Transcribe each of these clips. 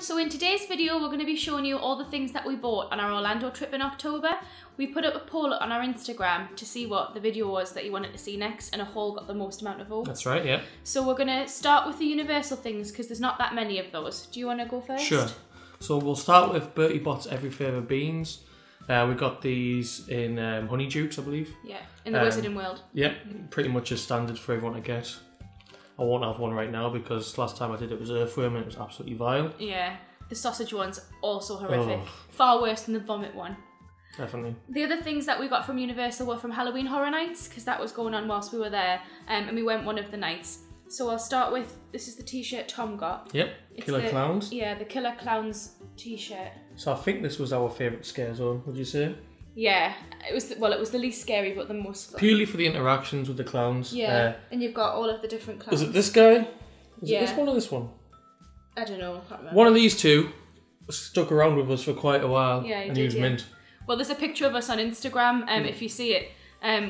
so in today's video we're going to be showing you all the things that we bought on our Orlando trip in October. We put up a poll on our Instagram to see what the video was that you wanted to see next, and a haul got the most amount of votes. That's right, yeah. So we're going to start with the Universal things because there's not that many of those. Do you want to go first? Sure. So we'll start with Bertie Bott's Every Flavour beans. We got these in Honey Jukes, I believe. Yeah, in the Wizarding World. Yeah, pretty much as standard for everyone to get. I won't have one right now because last time I did it was earthworm and it was absolutely vile. Yeah, the sausage one's also horrific. Oh. Far worse than the vomit one. Definitely. The other things that we got from Universal were from Halloween Horror Nights because that was going on whilst we were there, and we went one of the nights. So I'll start with, this is the t-shirt Tom got. Yep, Killer Clowns. Yeah, the Killer Clowns t-shirt. So I think this was our favourite scare zone, would you say? Yeah, it was the least scary but the most fun. Purely for the interactions with the clowns. Yeah, and you've got all of the different clowns. Is it this guy? Is Yeah. it this one or this one? I don't know, I can't remember. One of these two stuck around with us for quite a while. Yeah, and he was mint. Well, there's a picture of us on Instagram, if you see it,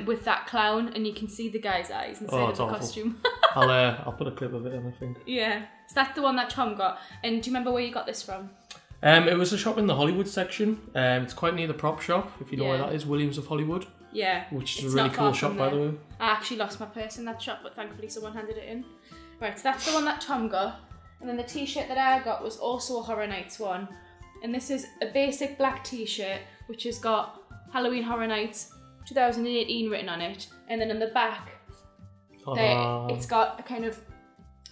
with that clown, and you can see the guy's eyes instead of the awful. costume. I'll put a clip of it in, I think. Yeah, so that's the one that Tom got. And do you remember where you got this from? It was a shop in the Hollywood section. It's quite near the prop shop, if you know where that is, Williams of Hollywood. Yeah. Which is a really cool shop, by the way. I actually lost my purse in that shop, but thankfully someone handed it in. Right, so that's the one that Tom got. And then the t-shirt that I got was also a Horror Nights one. And this is a basic black t-shirt, which has got Halloween Horror Nights 2018 written on it. And then on the back, it's got a kind of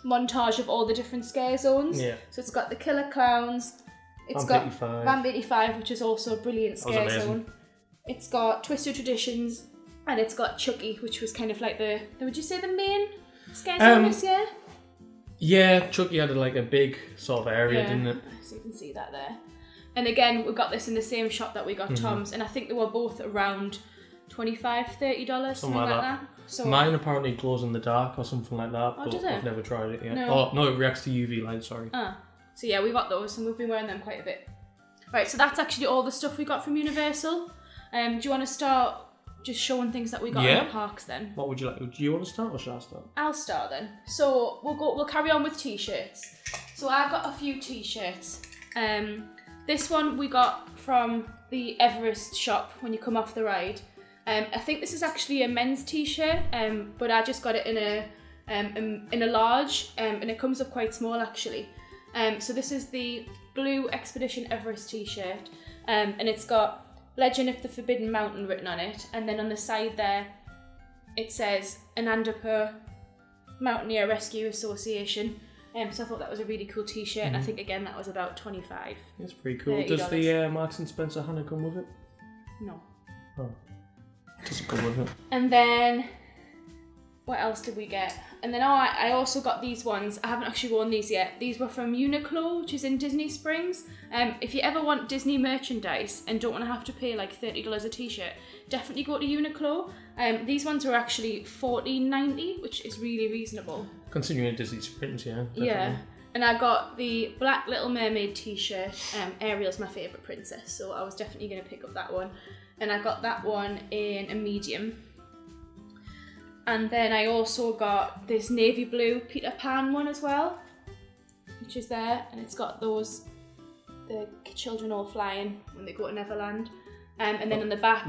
montage of all the different scare zones. Yeah. So it's got the Killer Clowns. It's got Vamp 85, which is also a brilliant scare zone. It's got Twisted Traditions, and it's got Chucky, which was kind of like would you say the main scare zone this year? Yeah, Chucky had like a big sort of area, didn't it? So you can see that there. And again, we got this in the same shop that we got Tom's, and I think they were both around $25, $30, something like that. So mine apparently glows in the dark or something like that, but does it? I've never tried it yet. No. Oh, no, it reacts to UV light, sorry. So yeah, we got those and we've been wearing them quite a bit. Right, so that's actually all the stuff we got from Universal. Do you want to start just showing things that we got in the parks then? What would you like? Do you want to start or should I start? I'll start then. So we'll carry on with t-shirts. So I've got a few t-shirts. This one we got from the Everest shop when you come off the ride. I think this is actually a men's t-shirt, but I just got it in a large, and it comes up quite small actually. So this is the blue Expedition Everest t-shirt, and it's got Legend of the Forbidden Mountain written on it, and then on the side there it says Anandapur Mountaineer Rescue Association. So I thought that was a really cool t-shirt, and I think again that was about $25. That's pretty cool. Does the Marks and Spencer Hannah come with it? No. Oh, doesn't come with it. And then what else did we get? And then I also got these ones. I haven't actually worn these yet. These were from Uniqlo, which is in Disney Springs. If you ever want Disney merchandise and don't want to have to pay like $30 a t-shirt, definitely go to Uniqlo. These ones were actually $14.90, which is really reasonable. Considering Disney Springs, yeah. Definitely. Yeah. And I got the Black Little Mermaid t-shirt. Ariel's my favourite princess, so I was definitely going to pick up that one. And I got that one in a medium. And then I also got this navy blue Peter Pan one as well, which is there, and it's got the children all flying when they go to Neverland. And then on the back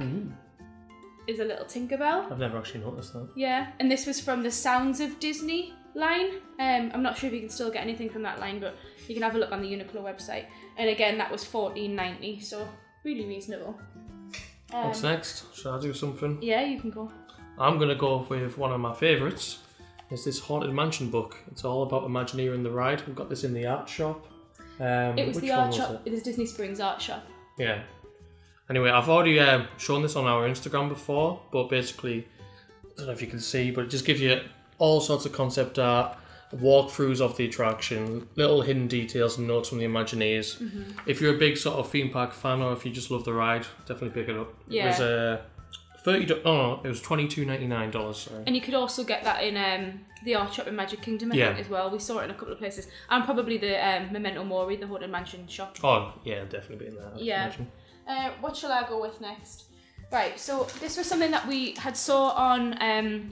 is a little Tinkerbell. I've never actually noticed that. Yeah, and this was from the Sounds of Disney line. I'm not sure if you can still get anything from that line, but you can have a look on the Uniqlo website. And again, that was $14.90, so really reasonable. What's next? Should I do something? Yeah, you can go. I'm going to go with one of my favourites. It's this Haunted Mansion book. It's all about Imagineering the ride. We've got this in the art shop. It was the art shop. It was Disney Springs art shop. Yeah. Anyway, I've already shown this on our Instagram before, but basically, I don't know if you can see, but it just gives you all sorts of concept art, walkthroughs of the attraction, little hidden details and notes from the Imagineers. If you're a big sort of theme park fan or if you just love the ride, definitely pick it up. Yeah. It was it was $22.99. Sorry. And you could also get that in the art shop in Magic Kingdom, I think, as well. We saw it in a couple of places, and probably the Memento Mori, the Haunted Mansion shop. Oh yeah, definitely be in there. Yeah. What shall I go with next? Right. So this was something that we had saw on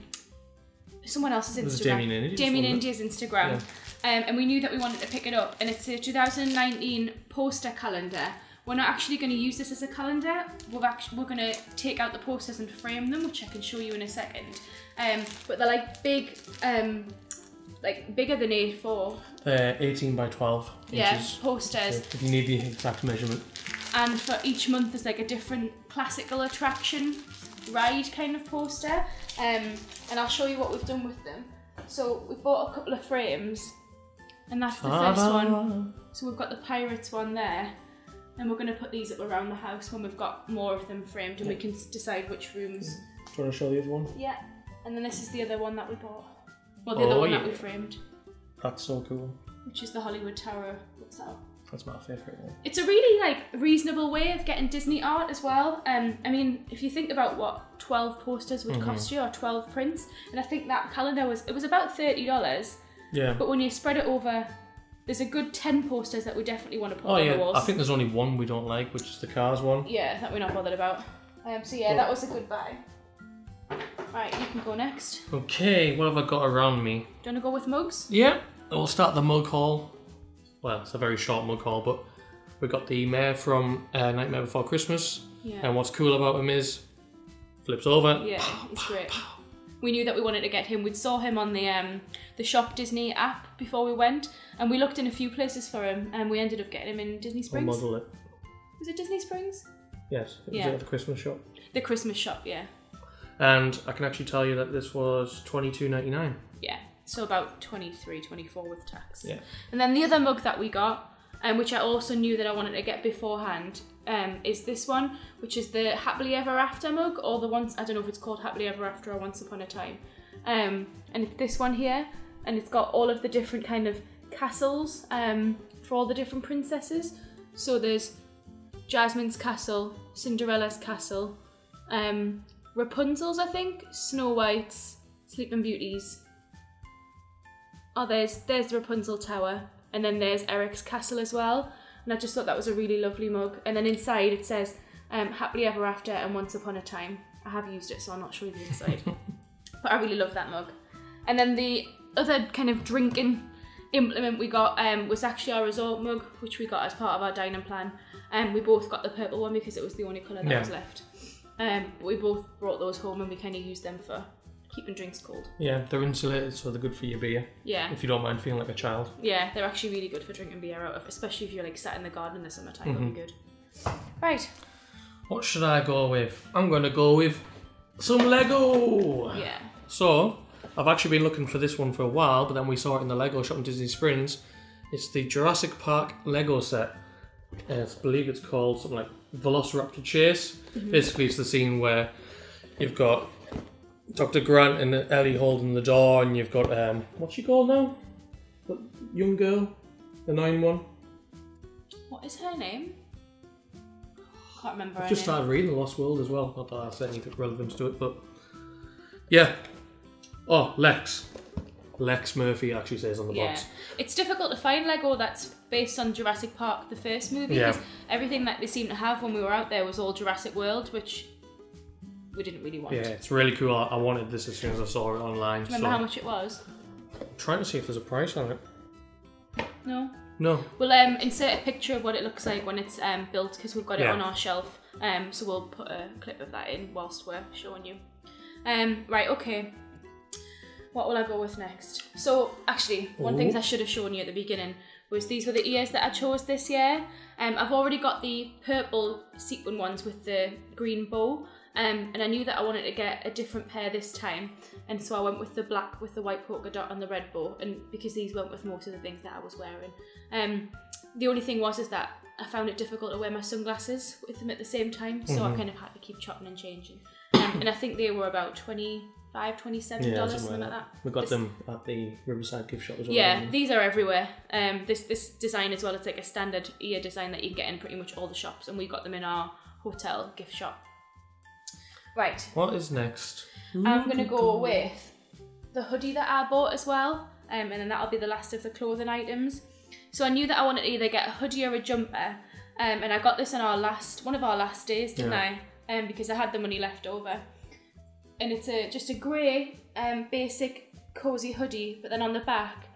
someone else's Instagram. Damien and India's Instagram. and we knew that we wanted to pick it up, and it's a 2019 poster calendar. We're not actually going to use this as a calendar. We're going to take out the posters and frame them, which I can show you in a second. But they're like big, like bigger than A4. They're 18 by 12 inches. Posters. So if you need the exact measurement. And for each month there's like a different classical attraction ride kind of poster. And I'll show you what we've done with them. So we've bought a couple of frames, and that's the first one. So we've got the Pirates one there. And we're going to put these up around the house when we've got more of them framed, and we can decide which rooms. Do you want to show the other one? Yeah. And then this is the other one that we bought. Well, the other one that we framed. That's so cool. Which is the Hollywood Tower Hotel. That's my favourite one. It's a really like reasonable way of getting Disney art as well. I mean, if you think about what 12 posters would cost you, or 12 prints, and I think that calendar was about $30. Yeah. But when you spread it over, there's a good 10 posters that we definitely want to put on the walls. I think there's only one we don't like, which is the Cars one. Yeah, that we're not bothered about. So yeah, that was a good buy. Right, you can go next. Okay, what have I got around me? Do you want to go with mugs? Yeah, we'll start the mug haul. Well, it's a very short mug haul, but we got the Mayor from Nightmare Before Christmas. Yeah. And what's cool about him is, flips over. Yeah, he's great. We knew that we wanted to get him. We saw him on the Shop Disney app before we went, and we looked in a few places for him, and we ended up getting him in Disney Springs. We'll model it. Was it Disney Springs? Yes, it was at the Christmas shop. The Christmas shop, yeah. And I can actually tell you that this was $22.99. Yeah, so about 23, 24 with tax. Yeah. And then the other mug that we got, which I also knew that I wanted to get beforehand, is this one, which is the Happily Ever After mug, or the ones, I don't know if it's called Happily Ever After or Once Upon a Time. And it's this one here, and it's got all of the different kind of castles for all the different princesses. So there's Jasmine's castle, Cinderella's castle, Rapunzel's, I think, Snow White's, Sleeping Beauty's. Oh, there's the Rapunzel Tower, and then there's Eric's castle as well. And I just thought that was a really lovely mug. And then inside it says Happily Ever After and Once Upon a Time. I have used it, so I'm not showing you the inside. But I really love that mug. And then the other kind of drinking implement we got was actually our resort mug, which we got as part of our dining plan. We both got the purple one because it was the only colour that was left. But we both brought those home, and we kind of used them for keeping drinks cold. Yeah, they're insulated, so they're good for your beer. Yeah. If you don't mind feeling like a child. Yeah, they're actually really good for drinking beer out of, especially if you're like sat in the garden in the summertime, it'll be good. Right. What should I go with? I'm going to go with some Lego. Yeah. So, I've actually been looking for this one for a while, but then we saw it in the Lego shop in Disney Springs. It's the Jurassic Park Lego set. I believe it's called something like Velociraptor Chase. Basically, it's the scene where you've got Dr. Grant and Ellie holding the door, and you've got, what's she called now? The young girl? The 9-1? What is her name? Can't remember. I've just started reading The Lost World as well. Not that I said anything relevance to it, but yeah. Oh, Lex. Lex Murphy actually says on the box. It's difficult to find Lego that's based on Jurassic Park, the first movie, because everything that they seemed to have when we were out there was all Jurassic World, which we didn't really want. Yeah, it's really cool. I wanted this as soon as I saw it online. Do you remember how much it was? I'm trying to see if there's a price on it. No. No. We'll insert a picture of what it looks like when it's built, because we've got it on our shelf. So we'll put a clip of that in whilst we're showing you. Right, okay. What will I go with next? So, actually, one thing I should have shown you at the beginning was these were the ears that I chose this year. I've already got the purple sequin ones with the green bow, and I knew that I wanted to get a different pair this time, and so I went with the black with the white polka dot and the red bow, and because these went with most of the things that I was wearing. The only thing was that I found it difficult to wear my sunglasses with them at the same time, so I kind of had to keep chopping and changing. And I think they were about $25, $27, something like that. We got them at the Riverside gift shop as well. Yeah, these are everywhere. This design as well, it's like a standard ear design that you can get in pretty much all the shops, and we got them in our hotel gift shop. Right. What is next? I'm going to go with the hoodie that I bought as well, and then that'll be the last of the clothing items. So I knew that I wanted to either get a hoodie or a jumper, and I got this on one of our last days, didn't I? Because I had the money left over. And it's just a grey basic cosy hoodie, but then on the back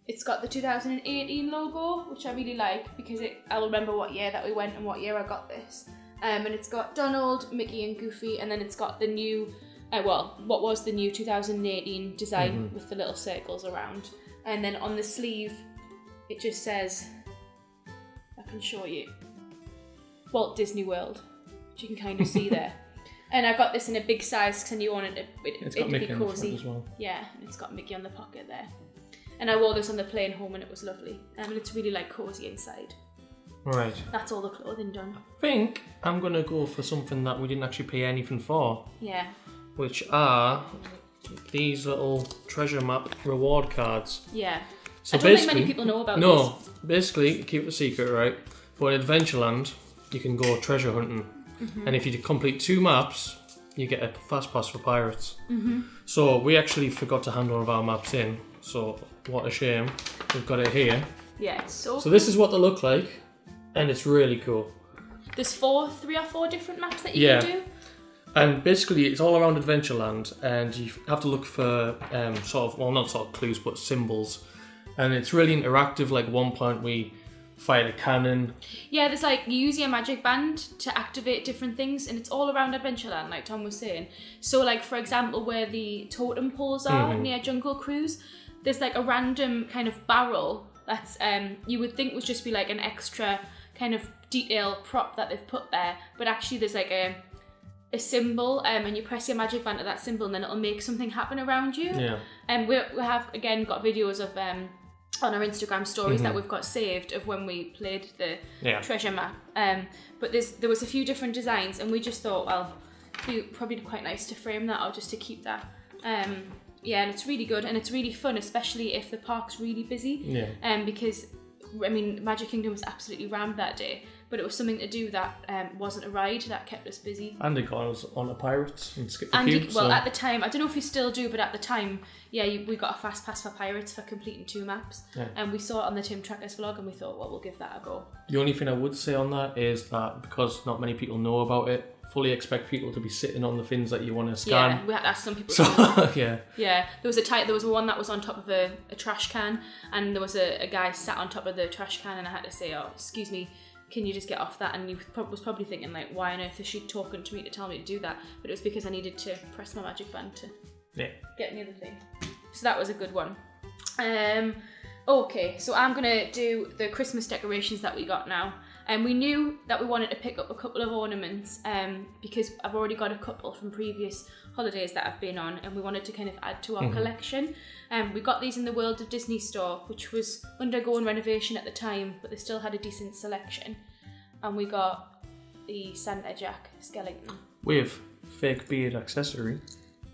It's got the 2018 logo, which I really like because I'll remember what year that we went and what year I got this. And it's got Donald, Mickey and Goofy, and then it's got the new, what was the new 2018 design with the little circles around. And then on the sleeve, it just says, I can show you, Walt Disney World, which you can kind of see there. And I got this in a big size because I knew I wanted it to be cozy. As well. Yeah, and it's got Mickey on the pocket there. And I wore this on the plane home and it was lovely. And it's really like cozy inside. Right. That's all the clothing done. I think I'm going to go for something that we didn't actually pay anything for. Yeah. Which are these little treasure map reward cards. Yeah. So I don't think many people know about this. No, basically, keep it a secret, right? But in Adventureland, you can go treasure hunting. And if you complete 2 maps, you get a fast pass for pirates. So we actually forgot to hand one of our maps in. So what a shame. We've got it here. Yeah, it's so So this is what they look like. And it's really cool. There's 3 or 4 different maps that you can do. And basically it's all around Adventureland and you have to look for not clues but symbols. And it's really interactive. Like one point we fired a cannon. Yeah, there's like, you use your magic band to activate different things and it's all around Adventureland like Tom was saying. So like for example where the totem poles are near Jungle Cruise, there's like a random kind of barrel that's you would think would just be like an extra kind of detail prop that they've put there, but actually there's like a symbol and you press your magic band at that symbol and then it'll make something happen around you. Yeah. And we have again got videos of on our Instagram stories that we've got saved of when we played the treasure map. But there was a few different designs and we just thought, well, it'd be probably quite nice to frame that or just to keep that. Yeah, and it's really good and it's really fun, especially if the park's really busy. Yeah. Because I mean, Magic Kingdom was absolutely rammed that day, but it was something to do that wasn't a ride that kept us busy. And they got us on a Pirates and skipped the queue. Well, at the time, I don't know if you still do, but at the time, we got a fast pass for Pirates for completing 2 maps. Yeah. And we saw it on the Tim Trackers vlog and we thought, well, we'll give that a go. The only thing I would say on that is that because not many people know about it, fully expect people to be sitting on the things that you want to scan. Yeah, we had to ask some people. So, yeah. Yeah, there was one that was on top of a trash can and there was a guy sat on top of the trash can and I had to say, oh, excuse me, can you just get off that? And he was probably thinking like, why on earth is she talking to me to tell me to do that? But it was because I needed to press my magic band to get near the thing. So that was a good one. Okay, so I'm gonna do the Christmas decorations that we got now. And we knew that we wanted to pick up a couple of ornaments because I've already got a couple from previous holidays that I've been on and we wanted to kind of add to our collection. We got these in the World of Disney store, which was undergoing renovation at the time, but they still had a decent selection. And we got the Santa Jack skeleton. With fake beard accessory.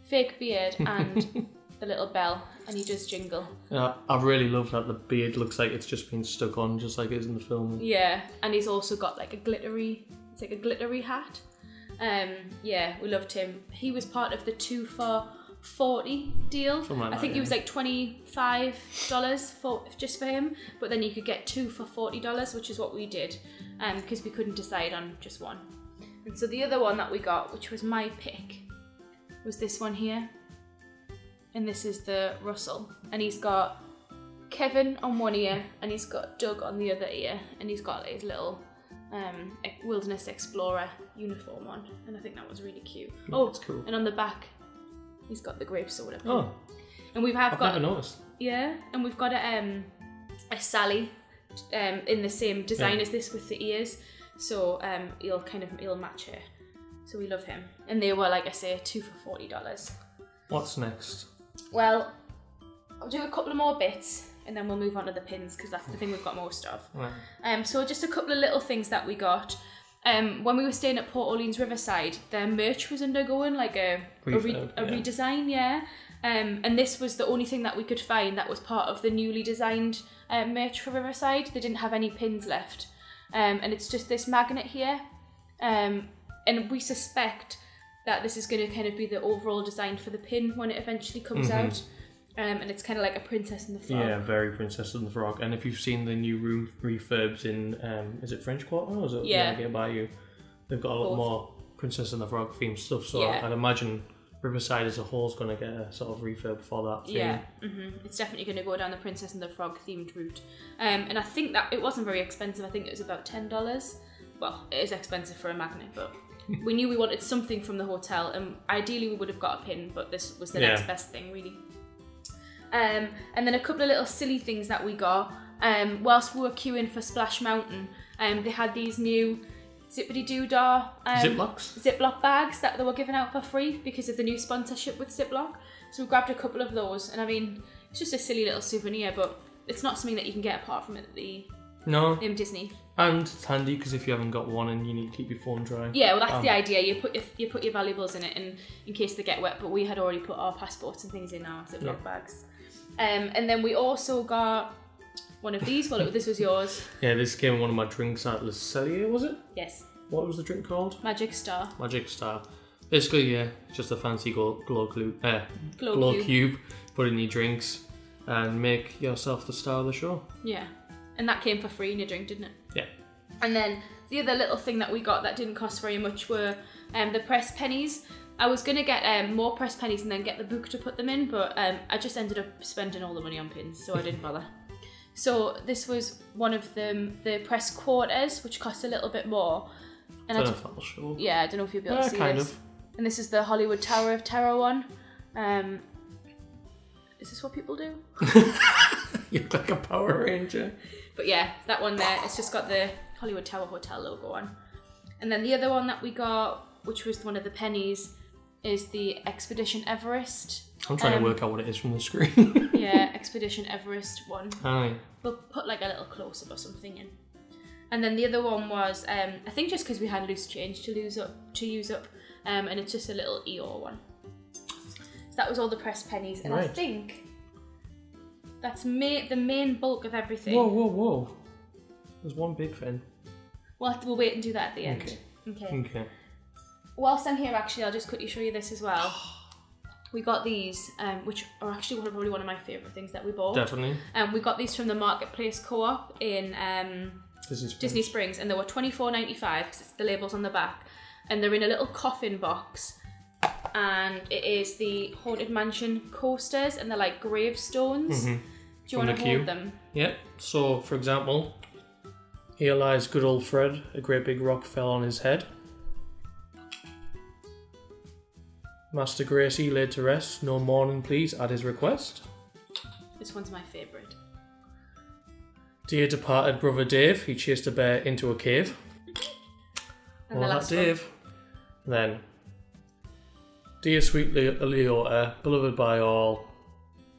Fake beard and the little bell, and he does jingle. Yeah, I really love that the beard looks like it's just been stuck on, just like it is in the film. Yeah, and he's also got like a glittery hat. Yeah, we loved him. He was part of the 2 for $40 deal. I think he was like $25 just for him, but then you could get 2 for $40, which is what we did, because we couldn't decide on just one. And so the other one that we got, which was my pick, was this one here. And this is the Russell, and he's got Kevin on one ear and he's got Doug on the other ear, and he's got his little Wilderness Explorer uniform on, and I think that was really cute. That's cool. And on the back he's got the grape soda. Oh, and I've never noticed. Yeah, and we've got a Sally in the same design as this with the ears, so he'll match her. So we love him, and they were, like I say, 2 for $40. What's next? Well, I'll do a couple of more bits and then we'll move on to the pins because that's the thing we've got most of. Right. So just a couple of little things that we got. When we were staying at Port Orleans Riverside, their merch was undergoing like a redesign, and this was the only thing that we could find that was part of the newly designed merch for Riverside. They didn't have any pins left, and it's just this magnet here, and we suspect that this is going to kind of be the overall design for the pin when it eventually comes out. And it's kind of like a Princess and the Frog. Yeah, very Princess and the Frog. And if you've seen the new room refurbs in, is it French Quarter or is it Get By You? They've got a lot more Princess and the Frog themed stuff. So I'd imagine Riverside as a whole is going to get a sort of refurb for that theme. Yeah, it's definitely going to go down the Princess and the Frog themed route. And I think that it wasn't very expensive. I think it was about $10. Well, it is expensive for a magnet, but we knew we wanted something from the hotel, and ideally we would have got a pin, but this was the next best thing, really. And then a couple of little silly things that we got. Whilst we were queuing for Splash Mountain, they had these new zippity-doo-dah Ziploc bags that they were giving out for free because of the new sponsorship with Ziploc. So we grabbed a couple of those, and I mean, it's just a silly little souvenir, but it's not something that you can get apart from at the Disney. And it's handy because if you haven't got one and you need to keep your phone dry. Yeah, well that's the idea. You put your valuables in it, and in case they get wet. But we had already put our passports and things in our Ziploc bags. And then we also got one of these. Well, this was yours. Yeah, this came in one of my drinks at Le Cellier, was it? Yes. What was the drink called? Magic Star. Magic Star. Basically, yeah, just a fancy glow cube. Put in your drinks and make yourself the star of the show. Yeah. And that came for free in your drink, didn't it? Yeah. And then the other little thing that we got that didn't cost very much were the pressed pennies. I was going to get more pressed pennies and then get the book to put them in, but I just ended up spending all the money on pins, so I didn't bother. So this was one of them, the pressed quarters, which cost a little bit more. And I don't know if that'll show. Yeah, I don't know if you'll be able to see kind this. Of. And this is the Hollywood Tower of Terror one. Is this what people do? You look like a Power Ranger. But yeah, that one there, it's just got the Hollywood Tower Hotel logo on. And then the other one that we got, which was one of the pennies, is the Expedition Everest. I'm trying to work out what it is from the screen. Yeah, Expedition Everest one. Aye. We'll put like a little close-up or something in. And then the other one was, I think just because we had loose change to use up, and it's just a little Eeyore one. So that was all the pressed pennies, and right. I think that's the main bulk of everything. Whoa. There's one big thing. We'll wait and do that at the end. Okay. Whilst I'm here, actually, I'll just quickly show you this as well. We got these, which are actually probably one of my favourite things that we bought. Definitely. We got these from the Marketplace Co-op in Disney Springs, and they were $24.95 because the label's on the back, and they're in a little coffin box, and it is the Haunted Mansion coasters, and they're like gravestones. Do you want to hold them? Yep. So, for example, here lies good old Fred. A great big rock fell on his head. Master Gracie laid to rest. No mourning, please, at his request. This one's my favourite. Dear departed brother Dave, he chased a bear into a cave. And well, that's Dave. And then, dear sweet Leota, beloved by all,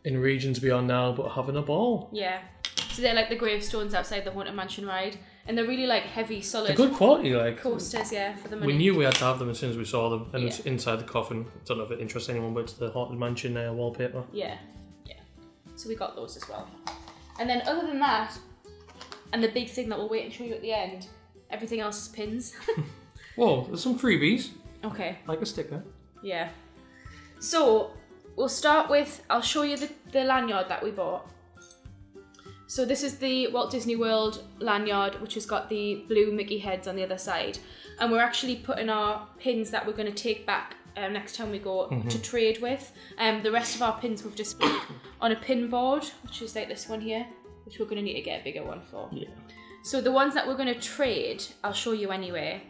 in regions beyond now, but having a ball. Yeah. So they're like the gravestones outside the Haunted Mansion ride, and they're really like heavy, solid. They're good quality, like coasters, yeah, for the money. We knew we had to have them as soon as we saw them, and it's inside the coffin. I don't know if it interests anyone, but it's the Haunted Mansion wallpaper. Yeah. So we got those as well. And then other than that, and the big thing that we'll wait and show you at the end, everything else is pins. Whoa, there's some freebies. Okay. Like a sticker. Yeah. So we'll start with, I'll show you the lanyard that we bought. So this is the Walt Disney World lanyard, which has got the blue Mickey heads on the other side. And we're actually putting our pins that we're going to take back next time we go to trade with. The rest of our pins we've just put on a pin board, which is like this one here, which we're going to need to get a bigger one for. Yeah. So the ones that we're going to trade, I'll show you anyway.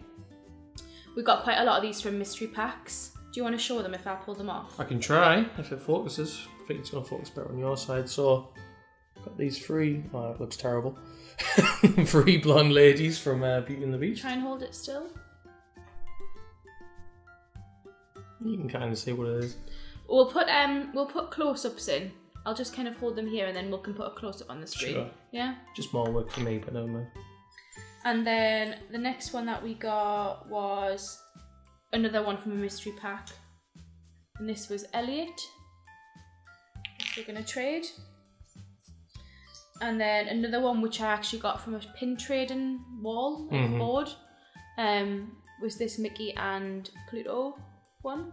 We got quite a lot of these from mystery packs. Do you want to show them if I pull them off? I can try if it focuses. I think it's going to focus better on your side. So, got these three. Oh, it looks terrible. 3 blonde ladies from Beauty and the Beast. Try and hold it still. You can kind of see what it is. We'll put close-ups in. I'll just kind of hold them here, and then we can put a close-up on the screen. Sure. Yeah. Just more work for me, but never mind. And then the next one that we got was another one from a mystery pack, and this was Elliot, which we're gonna trade. And then another one which I actually got from a pin trading wall board, was this Mickey and Pluto one.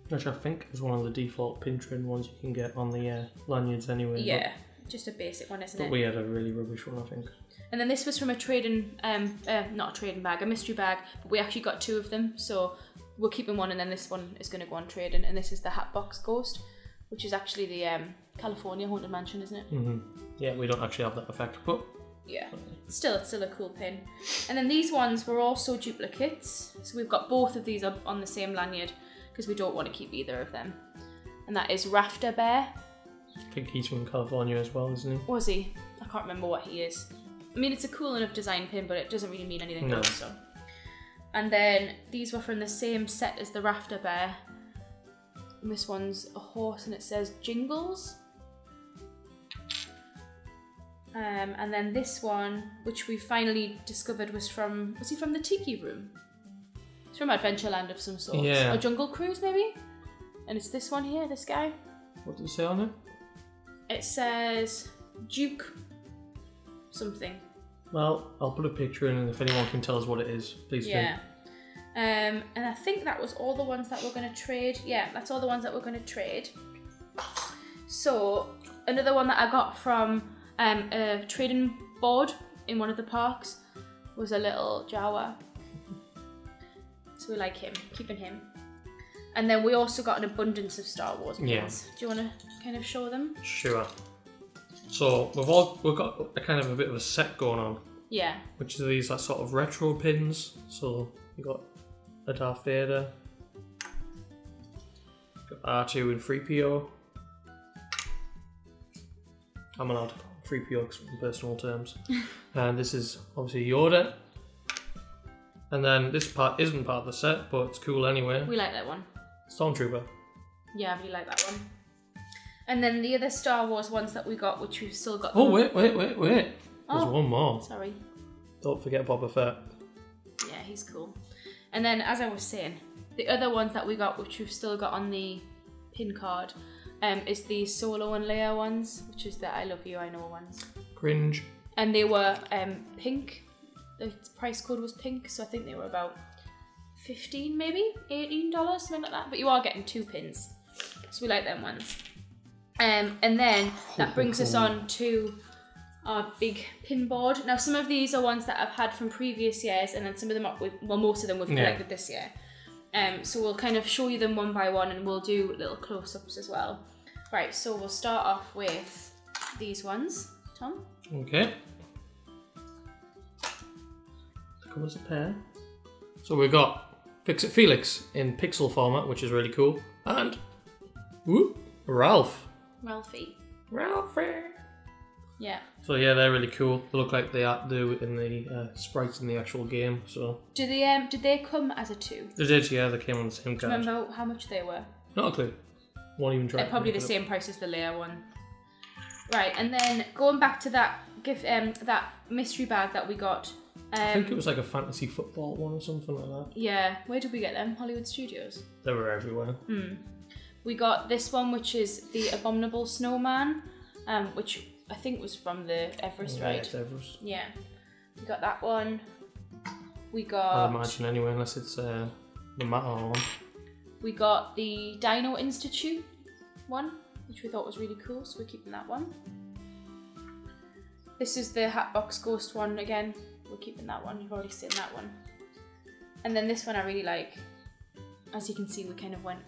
Which I think is one of the default pin trading ones you can get on the lanyards anyway. Yeah, just a basic one, isn't it? But we had a really rubbish one, I think. And then this was from a trading, not a trading bag, a mystery bag, but we actually got 2 of them, so we're keeping one, and then this one is going to go on trading. And this is the Hatbox Ghost, which is actually the California Haunted Mansion, isn't it? Mm-hmm. Yeah, we don't actually have that effect, but yeah, it's still a cool pin. And then these ones were also duplicates, so we've got both of these up on the same lanyard because we don't want to keep either of them. And that is Rafter Bear. I think he's from California as well, isn't he? Was he? I can't remember what he is. I mean, it's a cool enough design pin, but it doesn't really mean anything else. So. And then these were from the same set as the Rafter Bear. And this one's a horse, and it says Jingles. And then this one, which we finally discovered was he from the Tiki Room? It's from Adventureland of some sort. Yeah. Or Jungle Cruise, maybe? And it's this one here, this guy. What does it say on it? It says Duke something. Well, I'll put a picture in, and if anyone can tell us what it is, please do. Yeah. And I think that was all the ones that we're going to trade. Yeah, that's all the ones that we're going to trade. So, another one that I got from a trading board in one of the parks was a little Jawa. So we like him, keeping him. And then we also got an abundance of Star Wars pins. Yeah. Do you want to kind of show them? Sure. So we've got a kind of a bit of a set going on. Yeah. Which are these like sort of retro pins. So you got a Darth Vader, got R2 and 3PO. I'm allowed to call 3PO in personal terms. And this is obviously Yoda. And then this part isn't part of the set, but it's cool anyway. We like that one. Stormtrooper. Yeah, I really like that one. And then the other Star Wars ones that we got, which we've still got. Oh, wait. There's one more. Sorry. Don't forget Boba Fett. Yeah, he's cool. And then, as I was saying, the other ones that we got, which we've still got on the pin card, is the Solo and Leia ones, which is the I Love You, I Know ones. Cringe. And they were pink. The price code was pink, so I think they were about $15, maybe $18, something like that. But you are getting 2 pins, so we like them ones. And then that brings us on to our big pin board. Now, some of these are ones that I've had from previous years, and then some of them most of them we've collected this year. So we'll kind of show you them one by one, and we'll do little close-ups as well. Right, so we'll start off with these ones. Tom? Okay. Come as a pair. So we've got Fix-It Felix in pixel format, which is really cool. And Ralphie. Yeah. So yeah, they're really cool. They look like they do in the sprites in the actual game. So did they come as a 2? They did, yeah. They came on the same card. Do you remember how much they were? Not a clue. Won't even try. They're probably the same price as the Leia one. Right, and then going back to that gift, that mystery bag that we got. I think it was like a fantasy football one or something like that. Yeah, where did we get them? Hollywood Studios. They were everywhere. We got this one, which is the Abominable Snowman, which I think was from the Everest ride. It's Everest. Yeah, we got that one. We got. I'd imagine anyway, unless it's the Matterhorn one. We got the Dino Institute one, which we thought was really cool, so we're keeping that one. This is the Hatbox Ghost one again. We're keeping that one. You've already seen that one. And then this one I really like. As you can see, we kind of went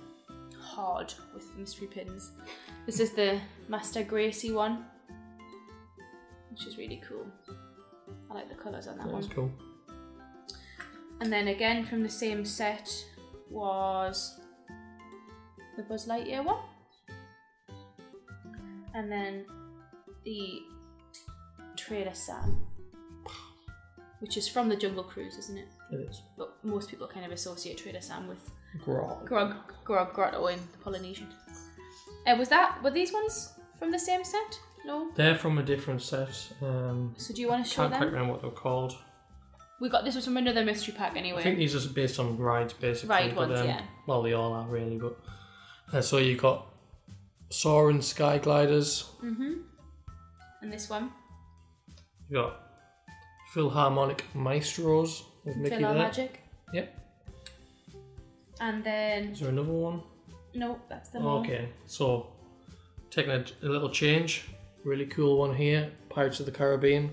hard with the mystery pins. This is the Master Gracie one, which is really cool. I like the colours on that one. That's cool. And then again from the same set was the Buzz Lightyear one. And then the Trader Sam, which is from the Jungle Cruise, isn't it? It is. But most people kind of associate Trader Sam with Grog Grotto in the Polynesian. Were these ones from the same set? No? They're from a different set. So do you want to show Can't them? quite remember what they're called. We got this was from another mystery pack anyway. I think these are based on rides, basically. Ride ones, yeah. Well, they all are really, but so you got soaring sky gliders. And this one. You got Philharmonic Maestros with Mickey there. Magic. Yep. And then. Is there another one? No, that's them all. Okay, so taking a little change. Really cool one here. Pirates of the Caribbean.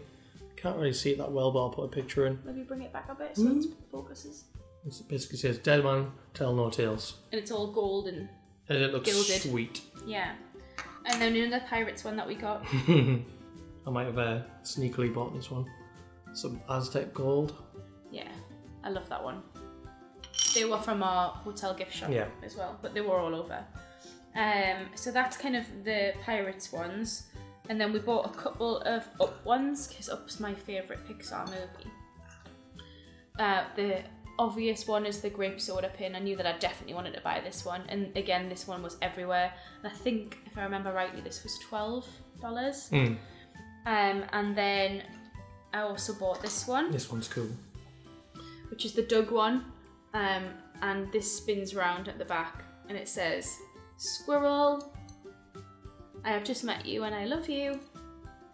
Can't really see it that well, but I'll put a picture in. Maybe bring it back a bit so it focuses. It basically says "Dead man, tell no tales," and it's all gold and it looks gilded. sweet. Yeah. And then another Pirates one that we got. I might have sneakily bought this one. Some Aztec gold. Yeah, I love that one. They were from our hotel gift shop as well, but they were all over. So that's kind of the Pirates ones. And then we bought a couple of Up ones, because Up's my favourite Pixar movie. The obvious one is the grape soda pin. I knew that I definitely wanted to buy this one. And again, this one was everywhere. And I think, if I remember rightly, this was $12. And then I also bought this one. This one's cool. Which is the Doug one. And this spins round at the back. And it says, "Squirrel, I have just met you and I love you.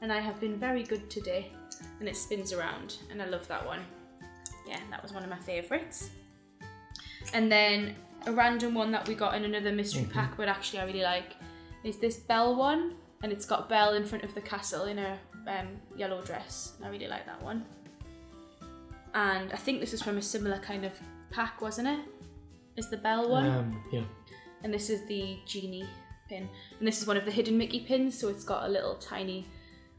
And I have been very good today." And it spins around. And I love that one. Yeah, that was one of my favourites. And then a random one that we got in another mystery pack, but actually I really like, is this Belle one. And it's got Belle in front of the castle in her yellow dress. I really like that one. And I think this is from a similar kind of pack, wasn't it? Is the Belle one? Yeah. And this is the Genie pin. And this is one of the hidden Mickey pins, so it's got a little tiny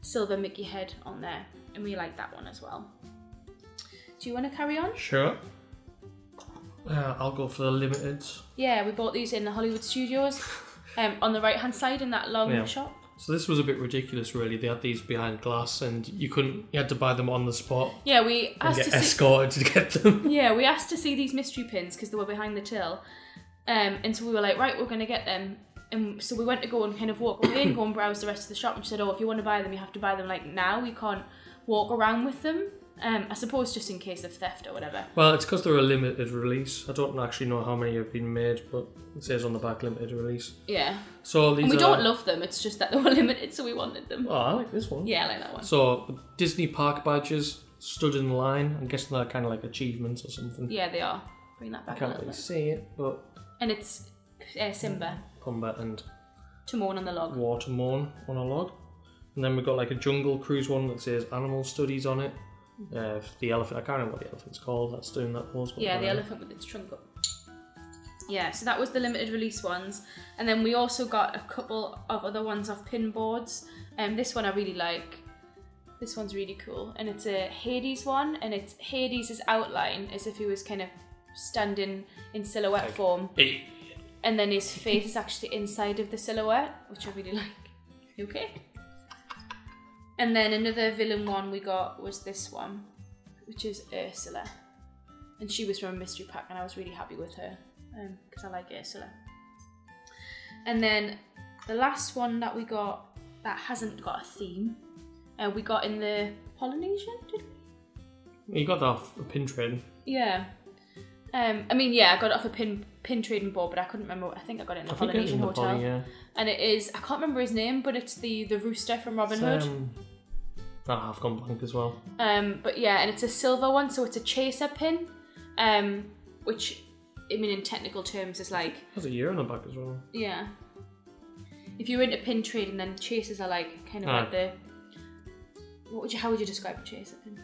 silver Mickey head on there. And we like that one as well. Do you want to carry on? Sure. I'll go for the limiteds. Yeah, we bought these in the Hollywood Studios. On the right hand side in that long shop. So this was a bit ridiculous, really. They had these behind glass, and you had to buy them on the spot. Yeah, we asked to escorted to get them. Yeah, we asked to see these mystery pins because they were behind the till, and so we were like, right, we're gonna get them. And so we went to go and kind of walk away and go and browse the rest of the shop. And she said, "Oh, if you want to buy them, you have to buy them like now. You can't walk around with them." I suppose just in case of theft or whatever. Well, it's because they're a limited release. I don't actually know how many have been made, but it says on the back limited release. Yeah. So these and we don't love them, it's just that they were limited, so we wanted them. Oh, I like this one. Yeah, I like that one. So Disney Park badges stood in line. I'm guessing they're kind of like achievements or something. Yeah, they are. Bring that back I can't really see it, but... And it's Simba. Pumbaa and... Timon on the log. Watermon on a log. And then we've got like a Jungle Cruise one that says Animal Studies on it. The elephant, I can't remember what the elephant's called, that's doing that pose. Yeah, the elephant with its trunk up. Yeah, so that was the limited release ones. And then we also got a couple of other ones off pin boards. This one I really like. This one's really cool. And it's a Hades one, and it's Hades' outline as if he was kind of standing in silhouette form. And then his face is actually inside of the silhouette, which I really like. You okay? And then another villain one we got was this one, which is Ursula. And she was from a mystery pack, and I was really happy with her, because I like Ursula. And then the last one that we got that hasn't got a theme, we got in the Polynesian, did we? You got that off a pin trade. Yeah. I mean, yeah, I got it off a pin trading board, but I couldn't remember. I think I got it in the Polynesian Hotel. Yeah. And it is, I can't remember his name, but it's the rooster from Robin Hood. I've gone blank as well. But yeah, and it's a silver one, so it's a chaser pin, which, I mean, in technical terms is like... There's a year on the back as well. Yeah. If you're into pin trading, then chasers are like, kind of like the... How would you describe a chaser pin?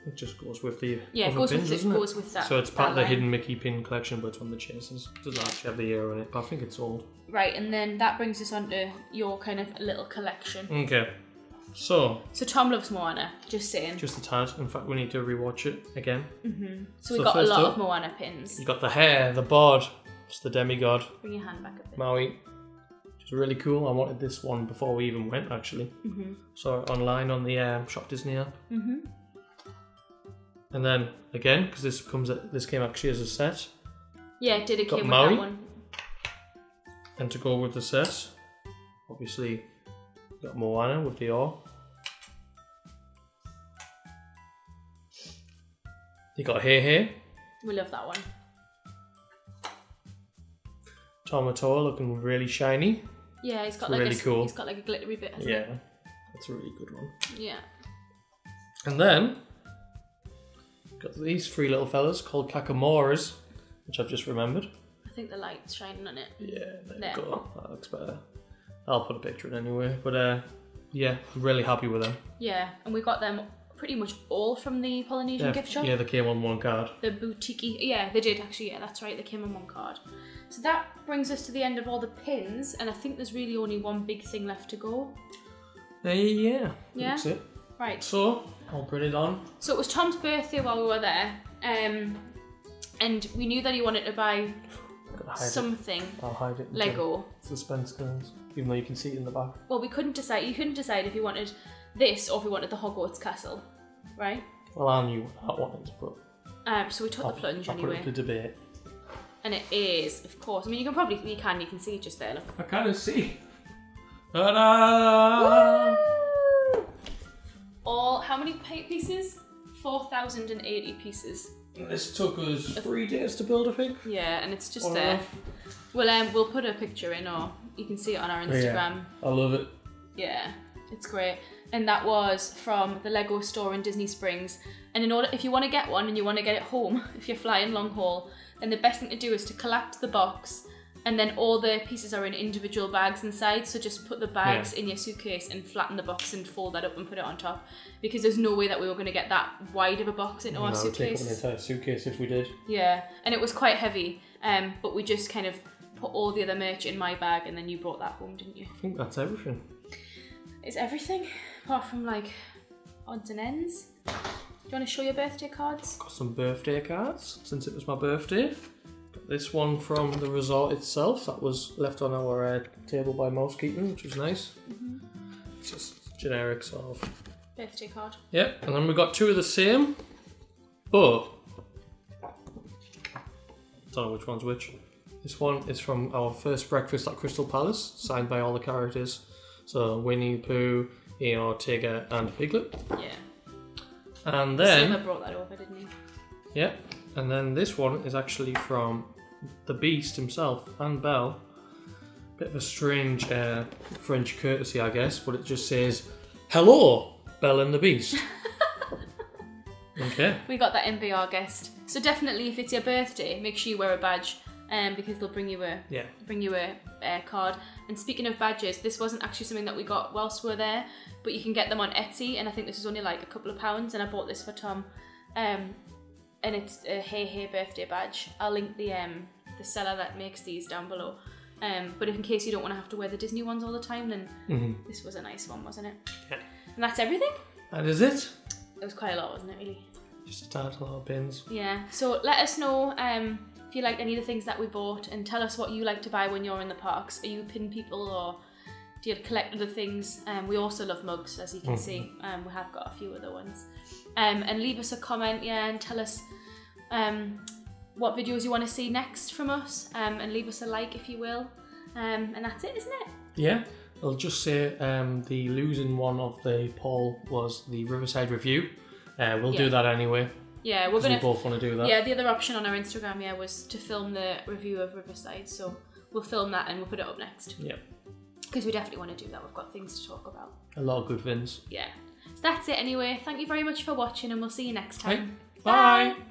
It just goes with the it goes with that. So it's part of the hidden Mickey pin collection, but it's one of the chasers. It doesn't actually have the year on it, but I think it's old. Right, and then that brings us on to your kind of little collection. Okay. So Tom loves Moana, just saying. Just a tad. In fact, we need to rewatch it again. So we got a lot of Moana pins. You got the hair, the bod, it's the demigod. Bring your hand back a bit. Maui, which is really cool. I wanted this one before we even went, actually. Saw it online on the Shop Disney app. And then again, because this came actually as a set. Yeah, it did. It came with Maui. that one. And to go with the set, obviously, got Moana with the oar. You got Hey. We love that one. Tamatoa looking really shiny. Yeah, he's got cool. He's got like a glittery bit. Hasn't Yeah, that's a really good one. Yeah. And then got these three little fellas called Kakamoras, which I've just remembered. I think the light's shining on it. Yeah, there you go. That looks better. I'll put a picture in anyway. But yeah, I'm really happy with them. Yeah, and we got them pretty much all from the Polynesian gift shop. Yeah, they came on one card. The boutique. Yeah, they did actually. Yeah, that's right. They came on one card. So that brings us to the end of all the pins, and I think there's really only one big thing left to go. Yeah. Yeah. That's it. Right. So I'll put it on. So it was Tom's birthday while we were there, and we knew that he wanted to buy something. I'll hide it. Lego. Suspense goes, even though you can see it in the back. Well, we couldn't decide. You couldn't decide if he wanted this or if he wanted the Hogwarts castle, right? Well, I knew what I wanted, but so we took the plunge anyway. I'll put it to debate. And it is, of course. I mean, you can see it just there. Look. I kind of see. Ta-da! All how many pieces? 4,080 pieces. This took us 3 days to build, I think. Yeah, and it's just there. We'll put a picture in, or you can see it on our Instagram. Yeah, I love it. Yeah, it's great. And that was from the Lego store in Disney Springs. And if you want to get one and you want to get it home, if you're flying long haul, then the best thing to do is to collect the box, and then all the pieces are in individual bags inside. So just put the bags in your suitcase and flatten the box and fold that up and put it on top. Because there's no way that we were going to get that wide of a box into our suitcase. It would take up an entire suitcase if we did. Yeah, and it was quite heavy. But we just kind of put all the other merch in my bag, and then you brought that home, didn't you? I think that's everything. It's everything, apart from like odds and ends. Do you want to show your birthday cards? Got some birthday cards since it was my birthday. Got this one from the resort itself that was left on our table by mousekeeping, which was nice. It's just generic sort of birthday card. Yeah, and then we got 2 of the same, but I don't know which one's which. This one is from our first breakfast at Crystal Palace, signed by all the characters. So Winnie the Pooh, Eeyore, Tigger, and Piglet. Yeah. And then Simba brought that over, didn't he? Yeah, and then this one is actually from the Beast himself and Belle. Bit of a strange French courtesy, I guess, but it just says, "Hello, Belle and the Beast." Okay. We got that in Be Our Guest. So definitely, if it's your birthday, make sure you wear a badge, because they'll bring you a card. And speaking of badges, this wasn't actually something that we got whilst we were there, but you can get them on Etsy, and I think this was only like a couple of pounds, and I bought this for Tom. And it's a Hey birthday badge. I'll link the seller that makes these down below. But if in case you don't want to have to wear the Disney ones all the time, then this was a nice one, wasn't it? Yeah. And that's everything. That is it. It was quite a lot, wasn't it, really? Just a tad, a lot of pins. Yeah. So let us know if you liked any of the things that we bought, and tell us what you like to buy when you're in the parks. Are you pin people, or do you collect other things? We also love mugs, as you can see. We have got a few other ones. And leave us a comment, and tell us what videos you want to see next from us, and leave us a like if you will. And that's it, isn't it? Yeah. I'll just say the losing one of the poll was the Riverside review. We'll do that anyway. Yeah, we both want to do that. Yeah, the other option on our Instagram, was to film the review of Riverside. So we'll film that and we'll put it up next. Yeah. Because we definitely want to do that. We've got things to talk about. A lot of good vins. Yeah. So that's it anyway. Thank you very much for watching, and we'll see you next time. Bye. Bye.